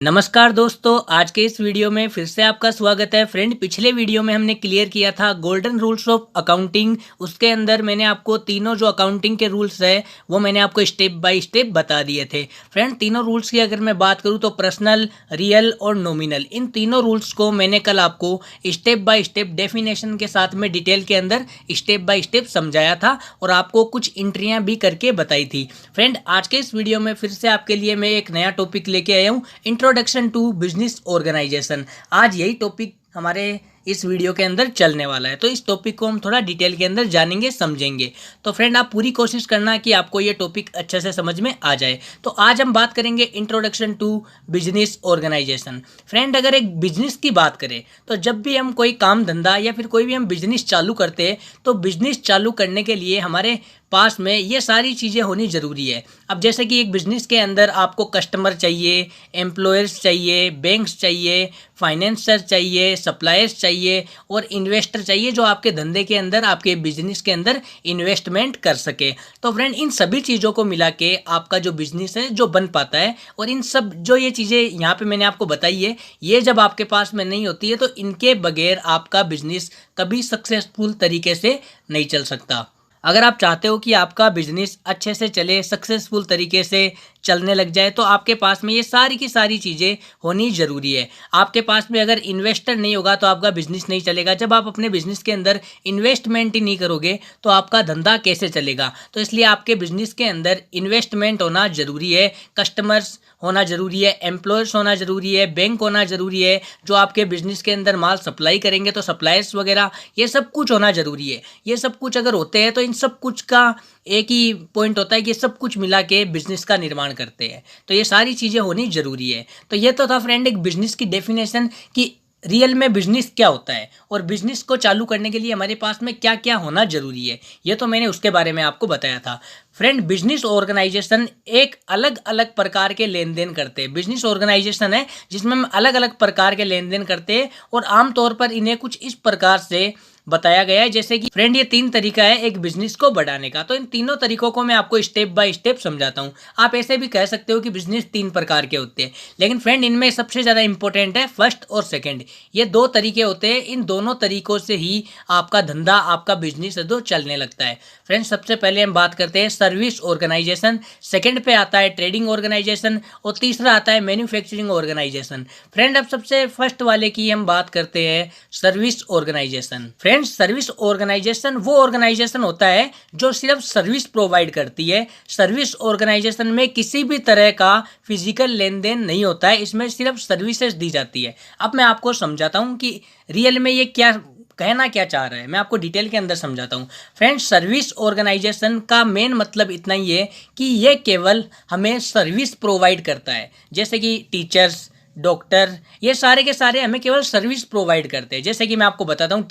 नमस्कार दोस्तों, आज के इस वीडियो में फिर से आपका स्वागत है। फ्रेंड, पिछले वीडियो में हमने क्लियर किया था गोल्डन रूल्स ऑफ अकाउंटिंग। उसके अंदर मैंने आपको तीनों जो अकाउंटिंग के रूल्स है वो मैंने आपको स्टेप बाय स्टेप बता दिए थे। फ्रेंड, तीनों रूल्स की अगर मैं बात करूं तो पर्सनल, रियल और नॉमिनल, इन तीनों रूल्स को मैंने कल आपको स्टेप बाय स्टेप डेफिनेशन के साथ में डिटेल के अंदर स्टेप बाय स्टेप समझाया था और आपको कुछ एंट्रियां भी करके बताई थी। फ्रेंड, आज के इस वीडियो में फिर से आपके लिए मैं एक नया टॉपिक लेके आया हूँ, इंट्रोडक्शन टू बिजनेस ऑर्गेनाइजेशन। आज यही टॉपिक हमारे इस वीडियो के अंदर चलने वाला है, तो इस टॉपिक को हम थोड़ा डिटेल के अंदर जानेंगे, समझेंगे। तो फ्रेंड, आप पूरी कोशिश करना कि आपको ये टॉपिक अच्छे से समझ में आ जाए। तो आज हम बात करेंगे introduction to business organisation. Friend, अगर एक बिजनेस की बात करें तो जब भी हम कोई काम धंधा या फिर कोई भी हम बिजनेस चालू करते हैं तो बिजनेस चालू करने के लिए हमारे पास में ये सारी चीज़ें होनी ज़रूरी है। अब जैसे कि एक बिजनेस के अंदर आपको कस्टमर चाहिए, एम्प्लॉयर्स चाहिए, बैंक्स चाहिए, फाइनेंसर चाहिए, सप्लायर्स चाहिए और इन्वेस्टर चाहिए जो आपके धंधे के अंदर, आपके बिजनेस के अंदर इन्वेस्टमेंट कर सके। तो फ्रेंड, इन सभी चीज़ों को मिला के आपका जो बिजनेस है जो बन पाता है, और इन सब जो ये चीज़ें यहाँ पे मैंने आपको बताई है, ये जब आपके पास में नहीं होती है तो इनके बगैर आपका बिजनेस कभी सक्सेसफुल तरीके से नहीं चल सकता। अगर आप चाहते हो कि आपका बिजनेस अच्छे से चले, सक्सेसफुल तरीके से चलने लग जाए, तो आपके पास में ये सारी की सारी चीज़ें होनी ज़रूरी है। आपके पास में अगर इन्वेस्टर नहीं होगा तो आपका बिजनेस नहीं चलेगा। जब आप अपने बिजनेस के अंदर इन्वेस्टमेंट ही नहीं करोगे तो आपका धंधा कैसे चलेगा। तो इसलिए आपके बिजनेस के अंदर इन्वेस्टमेंट होना ज़रूरी है, कस्टमर्स होना ज़रूरी है, एम्प्लॉयर्स होना ज़रूरी है, बैंक होना ज़रूरी है, जो आपके बिजनेस के अंदर माल सप्लाई करेंगे तो सप्लायर्स वगैरह, ये सब कुछ होना ज़रूरी है। ये सब कुछ अगर होते हैं तो इन सब कुछ का एक ही पॉइंट होता है कि सब कुछ मिला के बिजनेस का निर्माण करते हैं। तो ये सारी चीज़ें होनी ज़रूरी है। तो ये तो था फ्रेंड एक बिजनेस की डेफिनेशन कि रियल में बिजनेस क्या होता है और बिजनेस को चालू करने के लिए हमारे पास में क्या क्या होना जरूरी है, ये तो मैंने उसके बारे में आपको बताया था। फ्रेंड, बिजनेस ऑर्गेनाइजेशन एक अलग अलग प्रकार के लेन देन करते हैं। बिजनेस ऑर्गेनाइजेशन है जिसमें हम अलग अलग प्रकार के लेन देन करते हैं और आमतौर पर इन्हें कुछ इस प्रकार से बताया गया है। जैसे कि फ्रेंड, ये 3 तरीका है एक बिजनेस को बढ़ाने का। तो इन तीनों तरीकों को मैं आपको स्टेप बाय स्टेप समझाता हूँ। आप ऐसे भी कह सकते हो कि बिजनेस 3 प्रकार के होते हैं, लेकिन फ्रेंड इनमें सबसे ज़्यादा इंपॉर्टेंट है फर्स्ट और सेकंड। ये 2 तरीके होते हैं, इन दोनों तरीकों से ही आपका धंधा, आपका बिजनेस है जो चलने लगता है। फ्रेंड, सबसे पहले हम बात करते हैं सर्विस ऑर्गेनाइजेशन, सेकंड पे आता है ट्रेडिंग ऑर्गेनाइजेशन और तीसरा आता है मैन्युफैक्चरिंग ऑर्गेनाइजेशन। फ्रेंड, अब सबसे फर्स्ट वाले की हम बात करते हैं service organisation. Friend, service organisation वो ऑर्गेनाइजेशन होता है जो सिर्फ सर्विस प्रोवाइड करती है। सर्विस ऑर्गेनाइजेशन में किसी भी तरह का फिजिकल लेन देन नहीं होता है, इसमें सिर्फ सर्विसेज दी जाती है। अब मैं आपको समझाता हूँ कि रियल में ये क्या कहना क्या चाह रहा है, मैं आपको डिटेल के अंदर समझाता हूँ। फ्रेंड्स, सर्विस ऑर्गेनाइजेशन का मेन मतलब इतना ही है कि ये केवल हमें सर्विस प्रोवाइड करता है। जैसे कि टीचर्स, डॉक्टर, ये सारे के सारे हमें केवल सर्विस प्रोवाइड करते हैं। जैसे कि मैं आपको बताता हूँ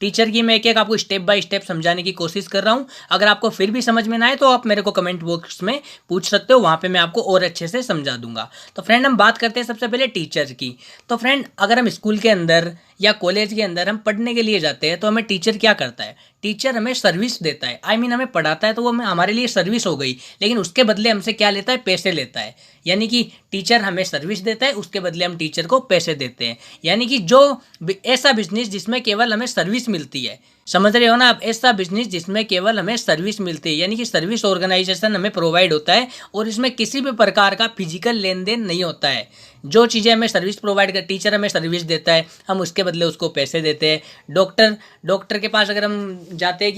टीचर की मैं एक एक आपको स्टेप बाय स्टेप समझाने की कोशिश कर रहा हूँ। अगर आपको फिर भी समझ में ना आए तो आप मेरे को कमेंट बॉक्स में पूछ सकते हो, वहाँ पे मैं आपको और अच्छे से समझा दूंगा। तो फ्रेंड, हम बात करते हैं सबसे पहले टीचर की। तो फ्रेंड, अगर हम स्कूल के अंदर या कॉलेज के अंदर हम पढ़ने के लिए जाते हैं तो हमें टीचर क्या करता है, टीचर हमें सर्विस देता है। हमें पढ़ाता है तो वो हमारे लिए सर्विस हो गई, लेकिन उसके बदले हमसे क्या लेता है, पैसे लेता है। यानी कि टीचर हमें सर्विस देता है, उसके बदले हम टीचर को पैसे देते हैं। यानी कि जो ऐसा बिजनेस जिसमें केवल हमें सर्विस मिलती है, समझ रहे हो ना आप, ऐसा बिजनेस जिसमें केवल हमें सर्विस मिलती है, यानी कि सर्विस ऑर्गेनाइजेशन हमें प्रोवाइड होता है और इसमें किसी भी प्रकार का फिजिकल लेन देन नहीं होता है। जो चीज़ें हमें सर्विस प्रोवाइड कर, टीचर हमें सर्विस देता है, हम उसके बदले उसको पैसे देते हैं। डॉक्टर के पास अगर हम जाते हैं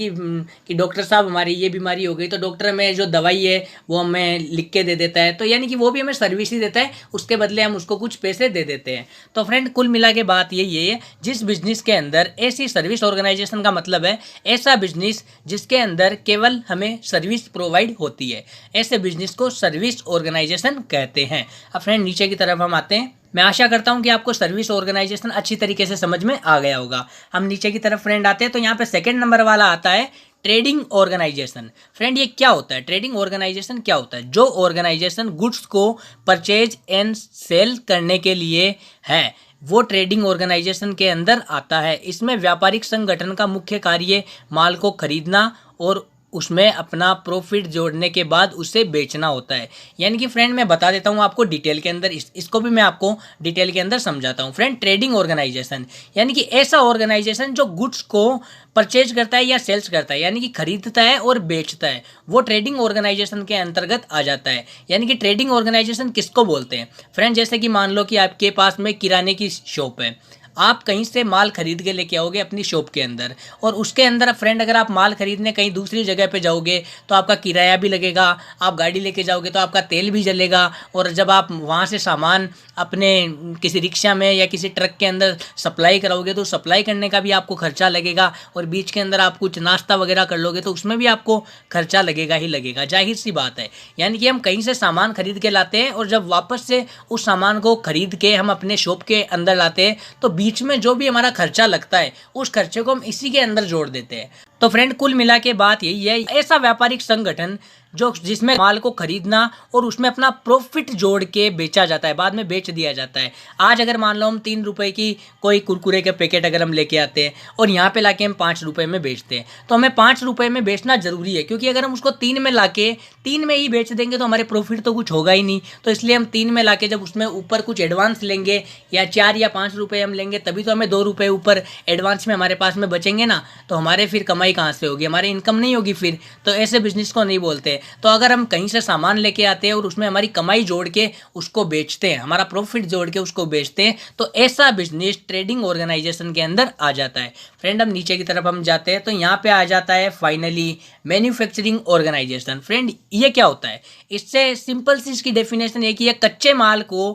कि डॉक्टर साहब हमारी ये बीमारी हो गई, तो डॉक्टर हमें जो दवाई है वो हमें लिख के दे देता है। तो यानी कि वो भी हमें सर्विस ही देता है, उसके बदले हम उसको कुछ पैसे दे देते हैं। तो फ्रेंड, कुल मिला के बात यही है, जिस बिजनेस के अंदर ऐसी सर्विस ऑर्गेनाइजेशन का मतलब है ऐसा बिजनेस जिसके अंदर केवल हमें सर्विस प्रोवाइड होती है, ऐसे बिजनेस को सर्विस ऑर्गेनाइजेशन कहते हैं। अब फ्रेंड, नीचे की तरफ हम आते हैं। मैं आशा करता हूं कि आपको सर्विस ऑर्गेनाइजेशन अच्छी तरीके से समझ में आ गया होगा। हम नीचे की तरफ फ्रेंड आते हैं तो यहाँ पे सेकंड नंबर वाला आता है ट्रेडिंग ऑर्गेनाइजेशन। फ्रेंड, ये क्या होता है, ट्रेडिंग ऑर्गेनाइजेशन क्या होता है? जो ऑर्गेनाइजेशन गुड्स को परचेज एंड सेल करने के लिए है वो ट्रेडिंग ऑर्गेनाइजेशन के अंदर आता है। इसमें व्यापारिक संगठन का मुख्य कार्य माल को खरीदना और उसमें अपना प्रॉफिट जोड़ने के बाद उसे बेचना होता है। यानी कि फ्रेंड मैं बता देता हूँ आपको डिटेल के अंदर, इसको भी मैं आपको डिटेल के अंदर समझाता हूँ। फ्रेंड ट्रेडिंग ऑर्गेनाइजेशन यानी कि ऐसा ऑर्गेनाइजेशन जो गुड्स को परचेज करता है या सेल्स करता है, यानी कि खरीदता है और बेचता है, वो ट्रेडिंग ऑर्गेनाइजेशन के अंतर्गत आ जाता है। यानी कि ट्रेडिंग ऑर्गेनाइजेशन किसको बोलते हैं फ्रेंड, जैसे कि मान लो कि आपके पास में किराने की शॉप है, आप कहीं से माल खरीद के लेके आओगे अपनी शॉप के अंदर, और उसके अंदर फ्रेंड अगर आप माल खरीदने कहीं दूसरी जगह पे जाओगे तो आपका किराया भी लगेगा, आप गाड़ी लेके जाओगे तो आपका तेल भी जलेगा, और जब आप वहाँ से सामान अपने किसी रिक्शा में या किसी ट्रक के अंदर सप्लाई कराओगे तो सप्लाई करने का भी आपको खर्चा लगेगा, और बीच के अंदर आप कुछ नाश्ता वगैरह कर लोगे तो उसमें भी आपको खर्चा लगेगा ही लगेगा, जाहिर सी बात है। यानी कि हम कहीं से सामान खरीद के लाते हैं और जब वापस से उस सामान को खरीद के हम अपने शॉप के अंदर लाते हैं तो बीच में जो भी हमारा खर्चा लगता है उस खर्चे को हम इसी के अंदर जोड़ देते हैं। तो फ्रेंड कुल मिला के बात यही है, ऐसा व्यापारिक संगठन जो जिसमें माल को खरीदना और उसमें अपना प्रॉफिट जोड़ के बेचा जाता है, बाद में बेच दिया जाता है। आज अगर मान लो हम 3 रुपए की कोई कुरकुरे के पैकेट अगर हम लेके आते हैं और यहाँ पे लाके हम 5 रुपए में बेचते हैं, तो हमें 5 रुपए में बेचना जरूरी है, क्योंकि अगर हम उसको 3 में लाके 3 में ही बेच देंगे तो हमारे प्रॉफिट तो कुछ होगा ही नहीं। तो इसलिए हम 3 में लाके जब उसमें ऊपर कुछ एडवांस लेंगे या 4 या 5 रुपए हम लेंगे, तभी तो हमें 2 रुपए ऊपर एडवांस में हमारे पास में बचेंगे ना, तो हमारे फिर कमाई कहाँ से होगी, हमारी इनकम नहीं होगी फिर। तो ऐसे बिजनेस को नहीं बोलते। तो अगर हम कहीं से सामान लेके आते हैं और उसमें हमारी कमाई जोड़ के उसको बेचते हैं, हमारा प्रॉफिट जोड़ के उसको बेचते हैं, तो ऐसा बिजनेस ट्रेडिंग ऑर्गेनाइजेशन के अंदर आ जाता है। फ्रेंड अब नीचे की तरफ हम जाते हैं तो यहाँ पे आ जाता है फाइनली मैन्युफैक्चरिंग ऑर्गेनाइजेशन। फ्रेंड ये क्या होता है, इससे सिंपल सी इसकी डेफिनेशन है कि ये कच्चे माल को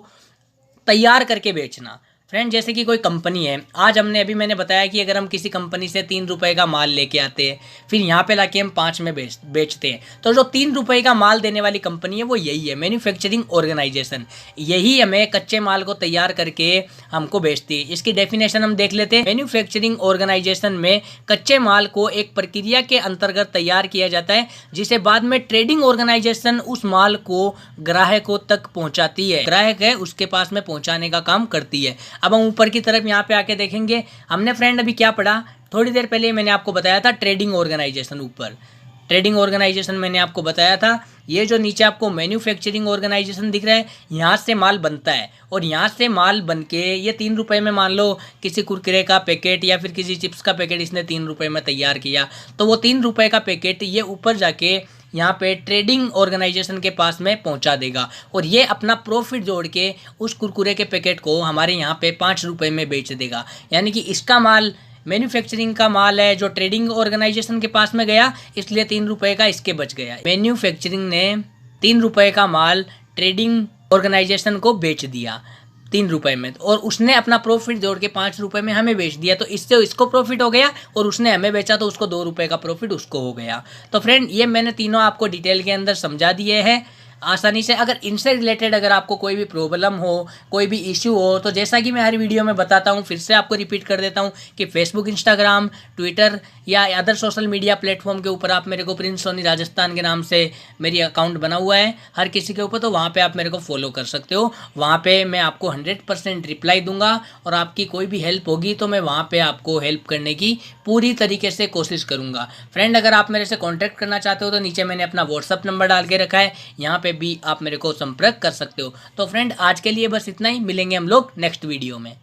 तैयार करके बेचना। फ्रेंड जैसे कि कोई कंपनी है, आज मैंने बताया कि अगर हम किसी कंपनी से 3 रुपए का माल लेके आते हैं, फिर यहाँ पे लाके हम 5 में बेचते हैं, तो जो 3 रुपए का माल देने वाली कंपनी है वो यही है, मैन्युफैक्चरिंग ऑर्गेनाइजेशन। यही हमें कच्चे माल को तैयार करके हमको बेचती है। इसकी डेफिनेशन हम देख लेते हैं। मैन्युफैक्चरिंग ऑर्गेनाइजेशन में कच्चे माल को एक प्रक्रिया के अंतर्गत तैयार किया जाता है, जिसे बाद में ट्रेडिंग ऑर्गेनाइजेशन उस माल को ग्राहकों तक पहुंचाती है। ग्राहक है उसके पास में पहुंचाने का काम करती है। अब हम ऊपर की तरफ यहाँ पे आके देखेंगे, हमने फ्रेंड अभी क्या पढ़ा, थोड़ी देर पहले मैंने आपको बताया था ट्रेडिंग ऑर्गेनाइजेशन। ऊपर ट्रेडिंग ऑर्गेनाइजेशन मैंने आपको बताया था, ये जो नीचे आपको मैन्युफैक्चरिंग ऑर्गेनाइजेशन दिख रहा है, यहाँ से माल बनता है, और यहाँ से माल बन के ये 3 रुपए में, मान लो किसी कुरकुरे का पैकेट या फिर किसी चिप्स का पैकेट इसने 3 रुपए में तैयार किया, तो वो 3 रुपए का पैकेट ये ऊपर जाके यहाँ पे ट्रेडिंग ऑर्गेनाइजेशन के पास में पहुँचा देगा, और ये अपना प्रॉफिट जोड़ के उस कुरकुरे के पैकेट को हमारे यहाँ पे 5 रुपए में बेच देगा। यानी कि इसका माल मैन्युफैक्चरिंग का माल है जो ट्रेडिंग ऑर्गेनाइजेशन के पास में गया, इसलिए 3 रुपए का इसके बच गया। मैन्युफैक्चरिंग ने 3 रुपए का माल ट्रेडिंग ऑर्गेनाइजेशन को बेच दिया 3 रुपए में, और उसने अपना प्रॉफिट जोड़ के 5 रुपए में हमें बेच दिया, तो इससे इसको प्रॉफिट हो गया, और उसने हमें बेचा तो उसको 2 रुपए का प्रॉफिट उसको हो गया। तो फ्रेंड ये मैंने तीनों आपको डिटेल के अंदर समझा दिए हैं आसानी से। अगर इनसे रिलेटेड अगर आपको कोई भी प्रॉब्लम हो, कोई भी इश्यू हो, तो जैसा कि मैं हर वीडियो में बताता हूँ, फिर से आपको रिपीट कर देता हूँ कि फेसबुक, इंस्टाग्राम, ट्विटर या अदर सोशल मीडिया प्लेटफॉर्म के ऊपर आप मेरे को प्रिंस सोनी राजस्थान के नाम से मेरी अकाउंट बना हुआ है हर किसी के ऊपर, तो वहाँ पर आप मेरे को फॉलो कर सकते हो। वहाँ पर मैं आपको 100% रिप्लाई दूंगा, और आपकी कोई भी हेल्प होगी तो मैं वहाँ पर आपको हेल्प करने की पूरी तरीके से कोशिश करूँगा। फ्रेंड अगर आप मेरे से कॉन्टैक्ट करना चाहते हो तो नीचे मैंने अपना व्हाट्सअप नंबर डाल के रखा है, यहाँ पे भी आप मेरे को संपर्क कर सकते हो। तो फ्रेंड आज के लिए बस इतना ही, मिलेंगे हम लोग नेक्स्ट वीडियो में।